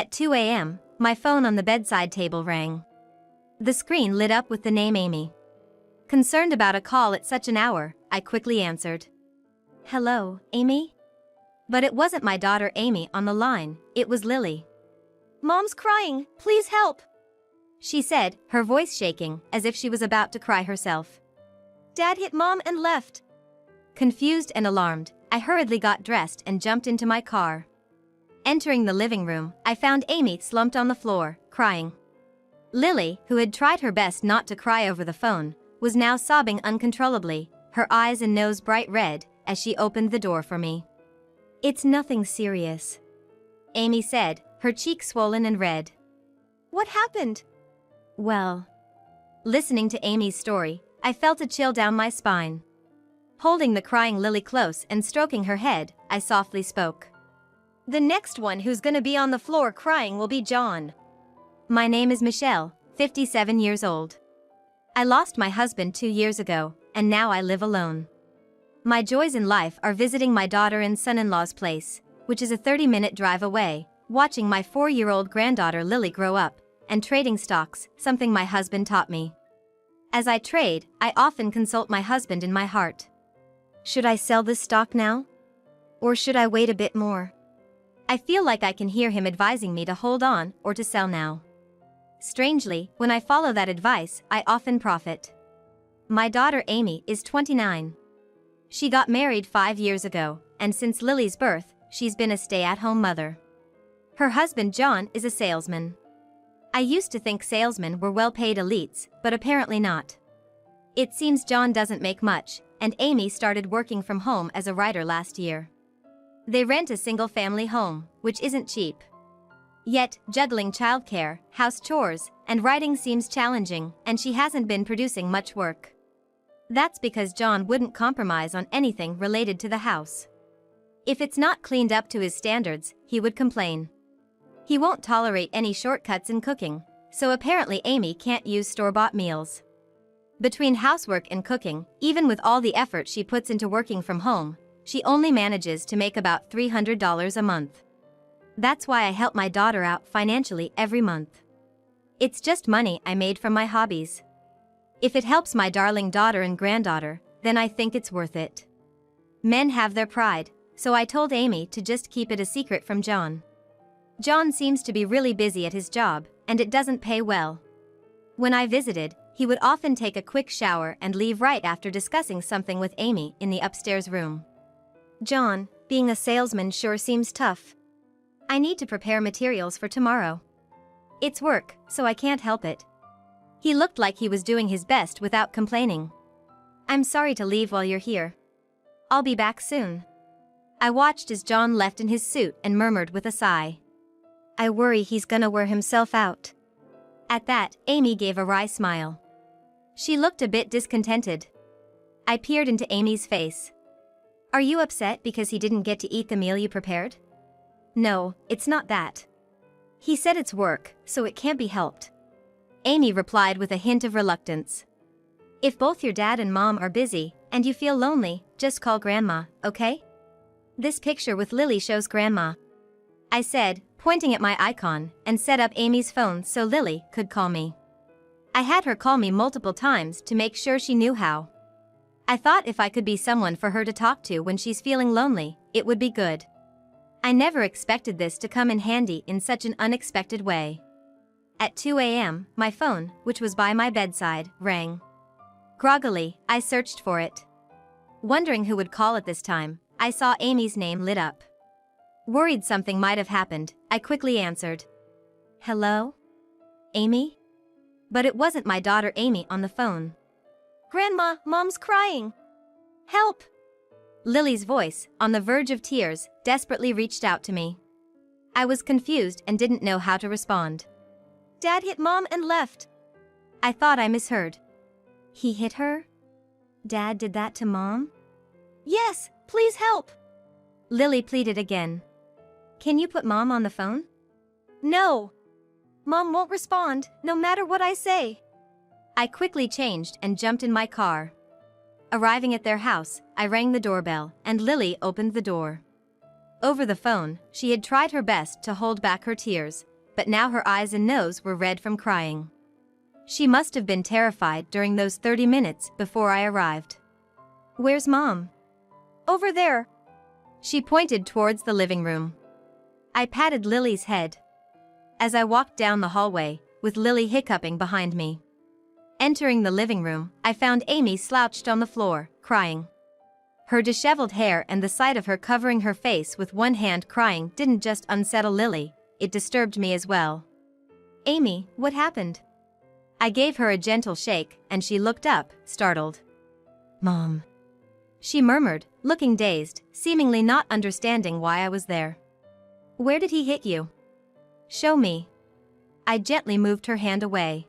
At 2 a.m., my phone on the bedside table rang. The screen lit up with the name Amy. Concerned about a call at such an hour, I quickly answered. "Hello, Amy?" But it wasn't my daughter Amy on the line, it was Lily. "Mom's crying, please help," she said, her voice shaking, as if she was about to cry herself. "Dad hit Mom and left." Confused and alarmed, I hurriedly got dressed and jumped into my car. Entering the living room, I found Amy slumped on the floor, crying. Lily, who had tried her best not to cry over the phone, was now sobbing uncontrollably, her eyes and nose bright red, as she opened the door for me. "It's nothing serious," Amy said, her cheeks swollen and red. "What happened?" "Well." Listening to Amy's story, I felt a chill down my spine. Holding the crying Lily close and stroking her head, I softly spoke. "The next one who's gonna be on the floor crying will be John." My name is Michelle, 57 years old. I lost my husband 2 years ago, and now I live alone. My joys in life are visiting my daughter and son-in-law's place, which is a 30-minute drive away, watching my 4-year-old granddaughter Lily grow up, and trading stocks, something my husband taught me. As I trade, I often consult my husband in my heart. Should I sell this stock now? Or should I wait a bit more? I feel like I can hear him advising me to hold on or to sell now. Strangely, when I follow that advice, I often profit. My daughter Amy is 29. She got married 5 years ago, and since Lily's birth, she's been a stay-at-home mother. Her husband John is a salesman. I used to think salesmen were well-paid elites, but apparently not. It seems John doesn't make much, and Amy started working from home as a writer last year. They rent a single-family home, which isn't cheap. Yet, juggling childcare, house chores, and writing seems challenging, and she hasn't been producing much work. That's because John wouldn't compromise on anything related to the house. If it's not cleaned up to his standards, he would complain. He won't tolerate any shortcuts in cooking, so apparently Amy can't use store-bought meals. Between housework and cooking, even with all the effort she puts into working from home, she only manages to make about $300 a month. That's why I help my daughter out financially every month. It's just money I made from my hobbies. If it helps my darling daughter and granddaughter, then I think it's worth it. Men have their pride, so I told Amy to just keep it a secret from John. John seems to be really busy at his job, and it doesn't pay well. When I visited, he would often take a quick shower and leave right after discussing something with Amy in the upstairs room. John, being a salesman sure seems tough. I need to prepare materials for tomorrow. It's work, so I can't help it. He looked like he was doing his best without complaining. I'm sorry to leave while you're here. I'll be back soon. I watched as John left in his suit and murmured with a sigh. I worry he's gonna wear himself out. At that, Amy gave a wry smile. She looked a bit discontented. I peered into Amy's face. Are you upset because he didn't get to eat the meal you prepared? No, it's not that. He said it's work, so it can't be helped. Amy replied with a hint of reluctance. If both your dad and mom are busy, and you feel lonely, just call Grandma, okay? This picture with Lily shows Grandma, I said, pointing at my icon, and set up Amy's phone so Lily could call me. I had her call me multiple times to make sure she knew how. I thought if I could be someone for her to talk to when she's feeling lonely, it would be good. I never expected this to come in handy in such an unexpected way. At 2 a.m., my phone, which was by my bedside, rang. Groggily, I searched for it. Wondering who would call at this time, I saw Amy's name lit up. Worried something might have happened, I quickly answered. Hello? Amy? But it wasn't my daughter Amy on the phone. Grandma, Mom's crying. Help! Lily's voice, on the verge of tears, desperately reached out to me. I was confused and didn't know how to respond. Dad hit Mom and left. I thought I misheard. He hit her? Dad did that to Mom? Yes, please help! Lily pleaded again. Can you put Mom on the phone? No. Mom won't respond, no matter what I say. I quickly changed and jumped in my car. Arriving at their house, I rang the doorbell, and Lily opened the door. Over the phone, she had tried her best to hold back her tears, but now her eyes and nose were red from crying. She must have been terrified during those 30 minutes before I arrived. "Where's Mom?" "Over there." She pointed towards the living room. I patted Lily's head. As I walked down the hallway, with Lily hiccuping behind me. Entering the living room, I found Amy slouched on the floor, crying. Her disheveled hair and the sight of her covering her face with one hand crying didn't just unsettle Lily, it disturbed me as well. "Amy, what happened?" I gave her a gentle shake, and she looked up, startled. "Mom," she murmured, looking dazed, seemingly not understanding why I was there. "Where did he hit you?" "Show me." I gently moved her hand away.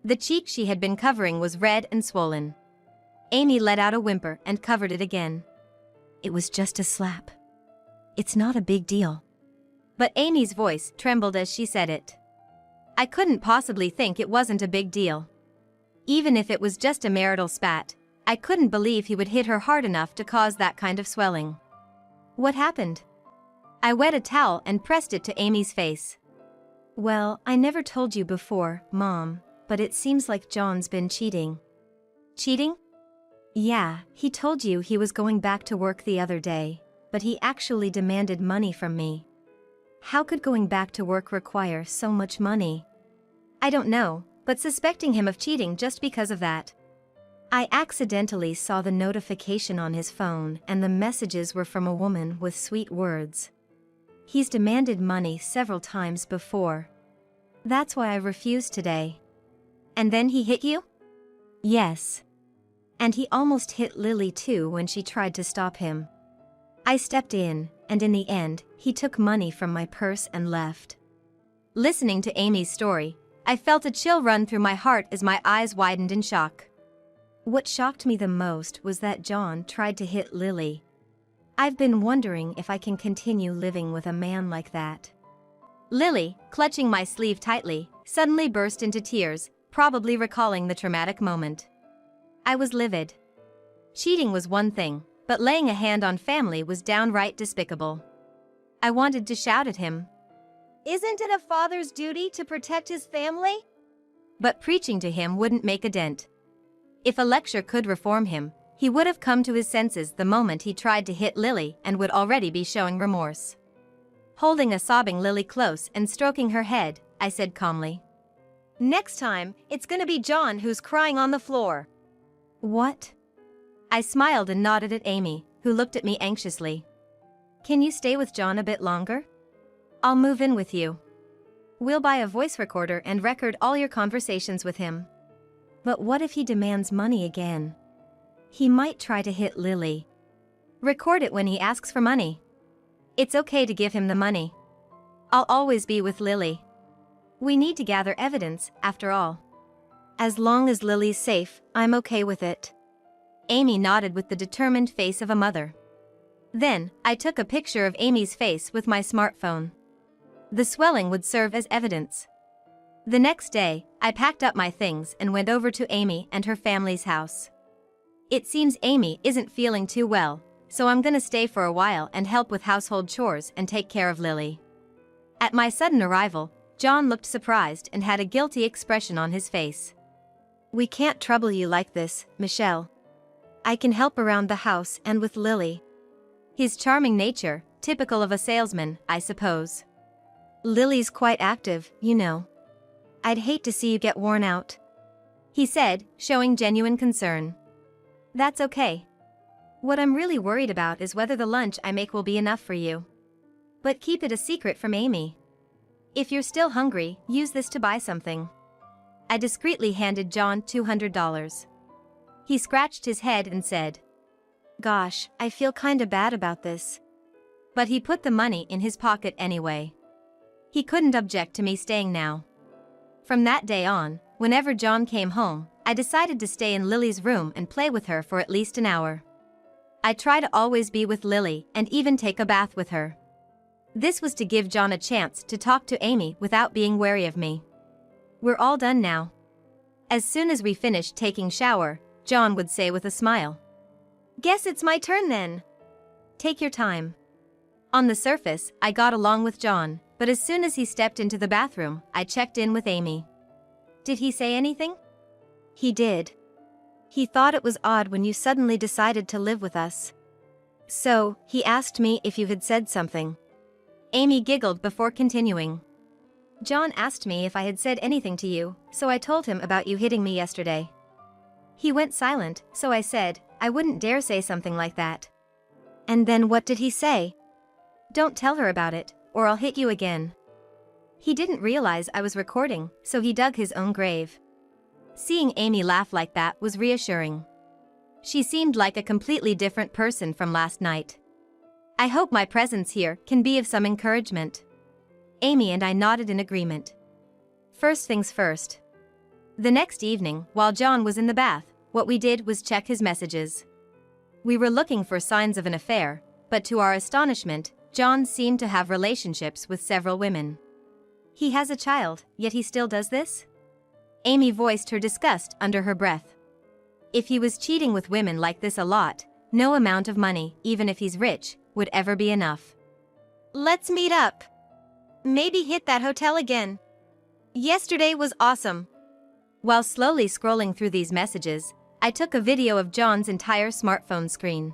The cheek she had been covering was red and swollen. Amy let out a whimper and covered it again. "It was just a slap. It's not a big deal." But Amy's voice trembled as she said it. I couldn't possibly think it wasn't a big deal. Even if it was just a marital spat, I couldn't believe he would hit her hard enough to cause that kind of swelling. "What happened?" I wet a towel and pressed it to Amy's face. "Well, I never told you before, Mom, but it seems like John's been cheating." "Cheating?" "Yeah, he told you he was going back to work the other day, but he actually demanded money from me." "How could going back to work require so much money?" "I don't know, but suspecting him of cheating just because of that." I accidentally saw the notification on his phone, and the messages were from a woman with sweet words. "He's demanded money several times before. That's why I refused today." "And then he hit you?" "Yes. And he almost hit Lily too when she tried to stop him. I stepped in, and in the end, he took money from my purse and left." Listening to Amy's story, I felt a chill run through my heart as my eyes widened in shock. What shocked me the most was that John tried to hit Lily. I've been wondering if I can continue living with a man like that. Lily, clutching my sleeve tightly, suddenly burst into tears, probably recalling the traumatic moment. I was livid. Cheating was one thing, but laying a hand on family was downright despicable. I wanted to shout at him. "Isn't it a father's duty to protect his family?" But preaching to him wouldn't make a dent. If a lecture could reform him, he would have come to his senses the moment he tried to hit Lily and would already be showing remorse. Holding a sobbing Lily close and stroking her head, I said calmly, "Next time, it's gonna be John who's crying on the floor." "What?" I smiled and nodded at Amy, who looked at me anxiously. "Can you stay with John a bit longer? I'll move in with you. We'll buy a voice recorder and record all your conversations with him." "But what if he demands money again? He might try to hit Lily." "Record it when he asks for money. It's okay to give him the money. I'll always be with Lily. We need to gather evidence, after all." "As long as Lily's safe, I'm okay with it." Amy nodded with the determined face of a mother. Then, I took a picture of Amy's face with my smartphone. The swelling would serve as evidence. The next day, I packed up my things and went over to Amy and her family's house. It seems Amy isn't feeling too well, so I'm gonna stay for a while and help with household chores and take care of Lily. At my sudden arrival, John looked surprised and had a guilty expression on his face. "We can't trouble you like this, Michelle. I can help around the house and with Lily." His charming nature, typical of a salesman, I suppose. "Lily's quite active, you know. I'd hate to see you get worn out," he said, showing genuine concern. "That's okay. What I'm really worried about is whether the lunch I make will be enough for you. But keep it a secret from Amy. If you're still hungry, use this to buy something." I discreetly handed John $200. He scratched his head and said, "Gosh, I feel kinda bad about this." But he put the money in his pocket anyway. He couldn't object to me staying now. From that day on, whenever John came home, I decided to stay in Lily's room and play with her for at least an hour. I try to always be with Lily and even take a bath with her. This was to give John a chance to talk to Amy without being wary of me. "We're all done now." As soon as we finished taking shower, John would say with a smile, "Guess it's my turn then." "Take your time." On the surface, I got along with John, but but as soon as he stepped into the bathroom, I checked in with Amy. Did he say anything? He did. He thought it was odd when you suddenly decided to live with us. So, he asked me if you had said something. Amy giggled before continuing. John asked me if I had said anything to you, so I told him about you hitting me yesterday. He went silent, so I said, I wouldn't dare say something like that. And then what did he say? Don't tell her about it, or I'll hit you again. He didn't realize I was recording, so he dug his own grave. Seeing Amy laugh like that was reassuring. She seemed like a completely different person from last night. I hope my presence here can be of some encouragement. Amy and I nodded in agreement. First things first. The next evening, while John was in the bath, what we did was check his messages. We were looking for signs of an affair, but to our astonishment, John seemed to have relationships with several women. He has a child, yet he still does this? Amy voiced her disgust under her breath. If he was cheating with women like this a lot, no amount of money, even if he's rich, would ever be enough. Let's meet up. Maybe hit that hotel again. Yesterday was awesome. While slowly scrolling through these messages, I took a video of John's entire smartphone screen.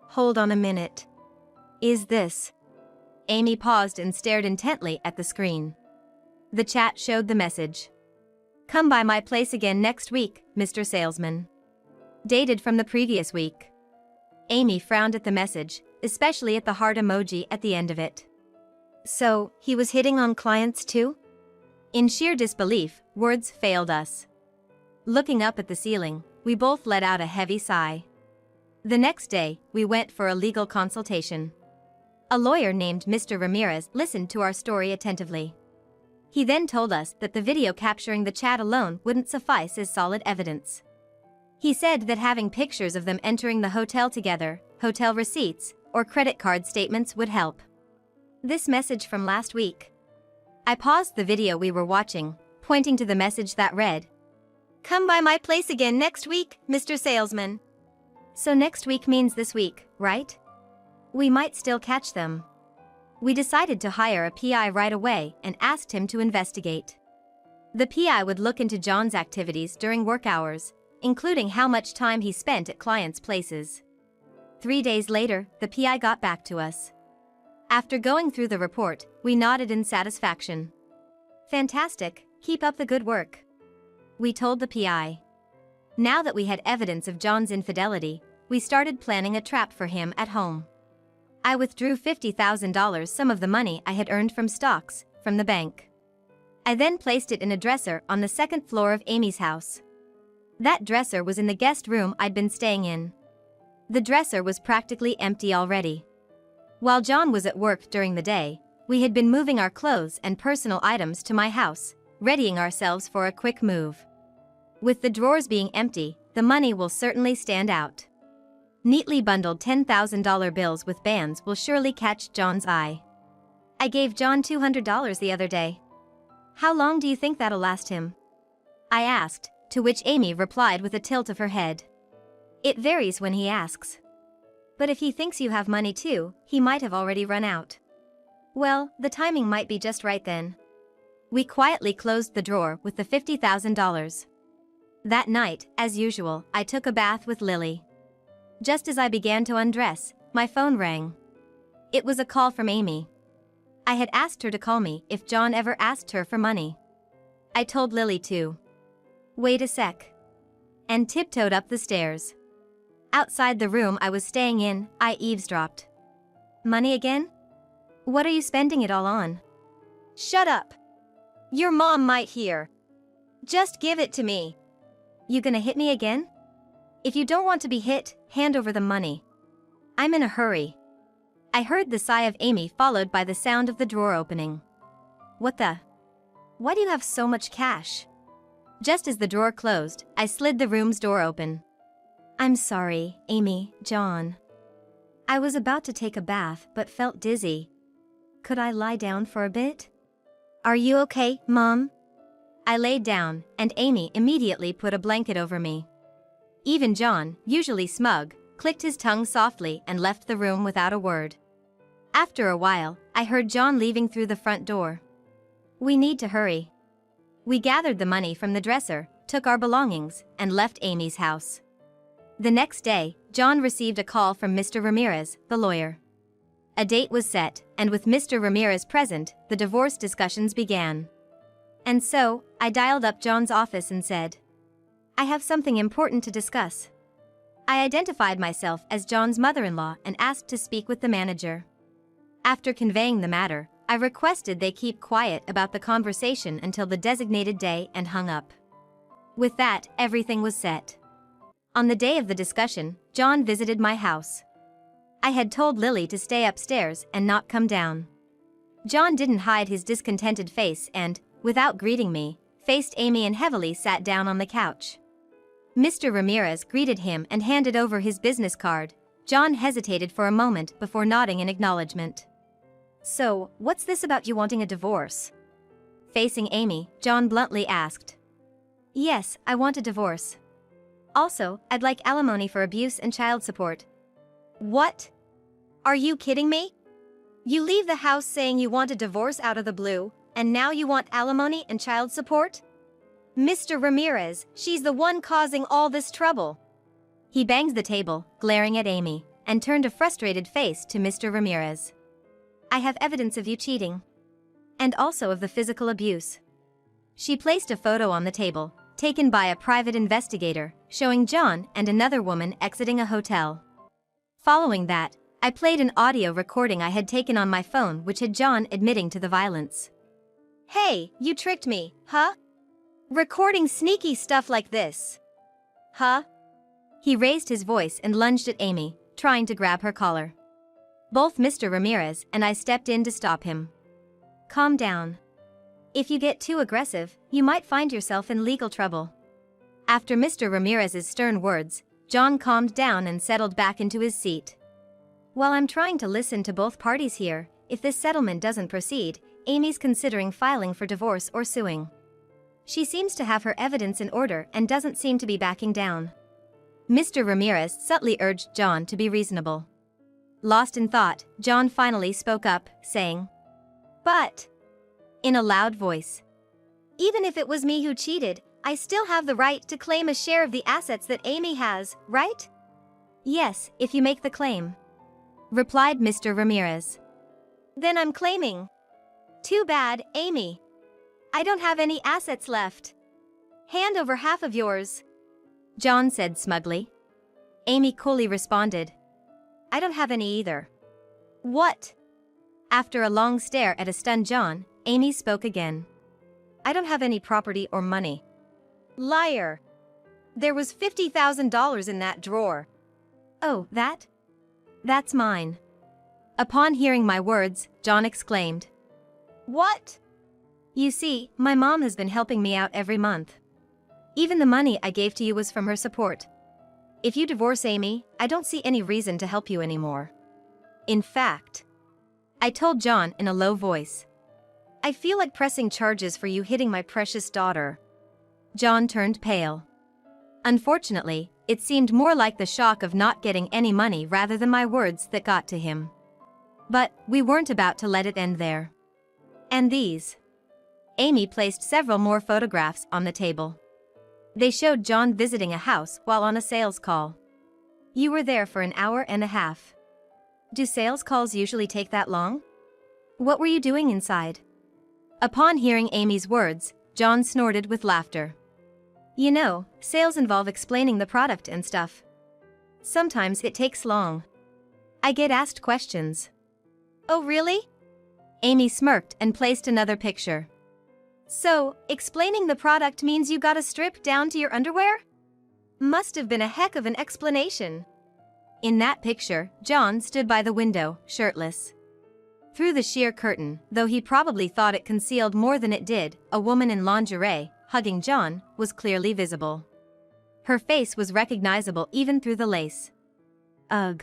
Hold on a minute. Is this? Amy paused and stared intently at the screen. The chat showed the message. Come by my place again next week, Mr. Salesman. Dated from the previous week. Amy frowned at the message, especially at the heart emoji at the end of it. So, he was hitting on clients too? In sheer disbelief, words failed us. Looking up at the ceiling, we both let out a heavy sigh. The next day, we went for a legal consultation. A lawyer named Mr. Ramirez listened to our story attentively. He then told us that the video capturing the chat alone wouldn't suffice as solid evidence. He said that having pictures of them entering the hotel together, hotel receipts, or credit card statements would help. This message from last week. I paused the video we were watching, pointing to the message that read, Come by my place again next week, Mr. Salesman. So next week means this week, right? We might still catch them. We decided to hire a PI right away and asked him to investigate. The PI would look into John's activities during work hours, including how much time he spent at clients' places. 3 days later, the PI got back to us. After going through the report, we nodded in satisfaction. Fantastic, keep up the good work. We told the PI. Now that we had evidence of John's infidelity, we started planning a trap for him at home. I withdrew $50,000, some of the money I had earned from stocks, from the bank. I then placed it in a dresser on the second floor of Amy's house. That dresser was in the guest room I'd been staying in. The dresser was practically empty already. While John was at work during the day, we had been moving our clothes and personal items to my house, readying ourselves for a quick move. With the drawers being empty, the money will certainly stand out. Neatly bundled $10,000 bills with bands will surely catch John's eye. I gave John $200 the other day. How long do you think that'll last him? I asked, to which Amy replied with a tilt of her head. It varies when he asks. But if he thinks you have money too, he might have already run out. Well, the timing might be just right then. We quietly closed the drawer with the $50,000. That night, as usual, I took a bath with Lily. Just as I began to undress, my phone rang. It was a call from Amy. I had asked her to call me if John ever asked her for money. I told Lily to wait a sec, and tiptoed up the stairs. Outside the room I was staying in, I eavesdropped. Money again? What are you spending it all on? Shut up. Your mom might hear. Just give it to me. You gonna hit me again? If you don't want to be hit, hand over the money. I'm in a hurry. I heard the sigh of Amy followed by the sound of the drawer opening. What the? Why do you have so much cash? Just as the drawer closed, I slid the room's door open. I'm sorry, Amy, John. I was about to take a bath but felt dizzy. Could I lie down for a bit? Are you okay, Mom? I laid down, and Amy immediately put a blanket over me. Even John, usually smug, clicked his tongue softly and left the room without a word. After a while, I heard John leaving through the front door. We need to hurry. We gathered the money from the dresser, took our belongings, and left Amy's house. The next day, John received a call from Mr. Ramirez, the lawyer. A date was set, and with Mr. Ramirez present, the divorce discussions began. And so, I dialed up John's office and said, "I have something important to discuss." I identified myself as John's mother-in-law and asked to speak with the manager. After conveying the matter, I requested they keep quiet about the conversation until the designated day and hung up. With that, everything was set. On the day of the discussion, John visited my house. I had told Lily to stay upstairs and not come down. John didn't hide his discontented face and, without greeting me, faced Amy and heavily sat down on the couch. Mr. Ramirez greeted him and handed over his business card. John hesitated for a moment before nodding in acknowledgement. "So, what's this about you wanting a divorce?" Facing Amy, John bluntly asked. "Yes, I want a divorce. Also, I'd like alimony for abuse and child support." "What? Are you kidding me? You leave the house saying you want a divorce out of the blue, and now you want alimony and child support? Mr. Ramirez, she's the one causing all this trouble." He banged the table, glaring at Amy, and turned a frustrated face to Mr. Ramirez. "I have evidence of you cheating. And also of the physical abuse." She placed a photo on the table, taken by a private investigator, showing John and another woman exiting a hotel. Following that, I played an audio recording I had taken on my phone which had John admitting to the violence. "Hey, you tricked me, huh? Recording sneaky stuff like this. Huh?" He raised his voice and lunged at Amy, trying to grab her collar. Both Mr. Ramirez and I stepped in to stop him. "Calm down. If you get too aggressive, you might find yourself in legal trouble." After Mr. Ramirez's stern words, John calmed down and settled back into his seat. "While I'm trying to listen to both parties here, if this settlement doesn't proceed, Amy's considering filing for divorce or suing. She seems to have her evidence in order and doesn't seem to be backing down." Mr. Ramirez subtly urged John to be reasonable. Lost in thought, John finally spoke up, saying, "But," in a loud voice, "even if it was me who cheated, I still have the right to claim a share of the assets that Amy has, right?" "Yes, if you make the claim," replied Mr. Ramirez. "Then I'm claiming." "Too bad, Amy. I don't have any assets left. Hand over half of yours," John said smugly. Amy coolly responded, "I don't have any either." "What?" After a long stare at a stunned John, Amy spoke again. "I don't have any property or money." "Liar. There was $50,000 in that drawer." "Oh, that? That's mine." Upon hearing my words, John exclaimed, "What?" "You see, my mom has been helping me out every month. Even the money I gave to you was from her support. If you divorce Amy, I don't see any reason to help you anymore. In fact," I told John in a low voice, "I feel like pressing charges for you hitting my precious daughter." John turned pale. Unfortunately, it seemed more like the shock of not getting any money rather than my words that got to him. But we weren't about to let it end there. "And these." Amy placed several more photographs on the table. They showed John visiting a house while on a sales call. "You were there for an hour and a half. Do sales calls usually take that long? What were you doing inside?" Upon hearing Amy's words, John snorted with laughter. "You know, sales involve explaining the product and stuff. Sometimes it takes long. I get asked questions." "Oh really?" Amy smirked and placed another picture. "So, explaining the product means you gotta strip down to your underwear? Must have been a heck of an explanation." In that picture, John stood by the window, shirtless. Through the sheer curtain, though he probably thought it concealed more than it did, a woman in lingerie, hugging John, was clearly visible. Her face was recognizable even through the lace. "Ugh."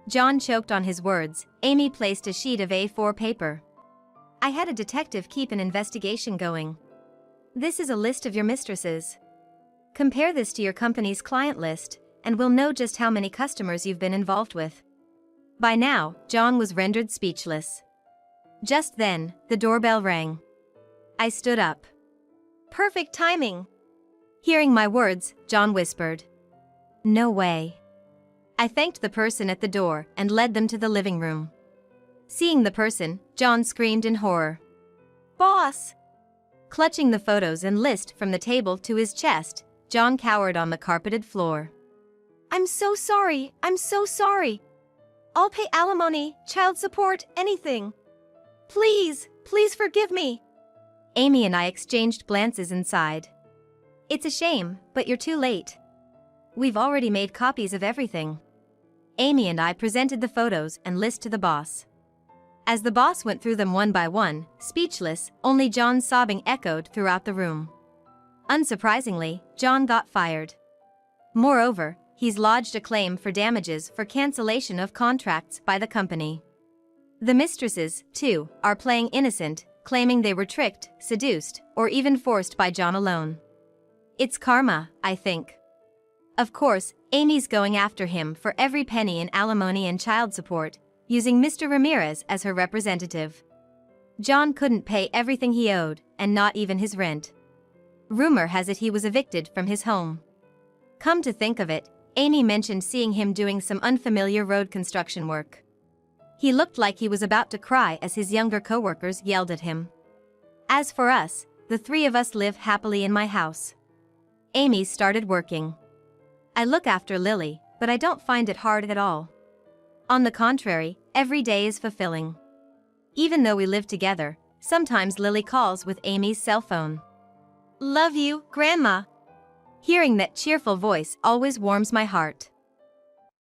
John choked on his words. Amy placed a sheet of A4 paper. "I had a detective keep an investigation going. This is a list of your mistresses. Compare this to your company's client list, and we'll know just how many customers you've been involved with." By now, John was rendered speechless. Just then, the doorbell rang. I stood up. Perfect timing. Hearing my words, John whispered, "No way." I thanked the person at the door and led them to the living room. Seeing the person, John screamed in horror. "Boss!" Clutching the photos and list from the table to his chest, John cowered on the carpeted floor. "I'm so sorry, I'm so sorry. I'll pay alimony, child support, anything. Please, please forgive me." Amy and I exchanged glances inside. "It's a shame, but you're too late. We've already made copies of everything." Amy and I presented the photos and list to the boss. As the boss went through them one by one, speechless, only John's sobbing echoed throughout the room. Unsurprisingly, John got fired. Moreover, he's lodged a claim for damages for cancellation of contracts by the company. The mistresses, too, are playing innocent, claiming they were tricked, seduced, or even forced by John alone. It's karma, I think. Of course, Amy's going after him for every penny in alimony and child support, using Mr. Ramirez as her representative. John couldn't pay everything he owed, and not even his rent. Rumor has it he was evicted from his home. Come to think of it, Amy mentioned seeing him doing some unfamiliar road construction work. He looked like he was about to cry as his younger co-workers yelled at him. As for us, the three of us live happily in my house. Amy started working. I look after Lily, but I don't find it hard at all. On the contrary, every day is fulfilling. Even though we live together, sometimes Lily calls with Amy's cell phone. "Love you, Grandma." Hearing that cheerful voice always warms my heart.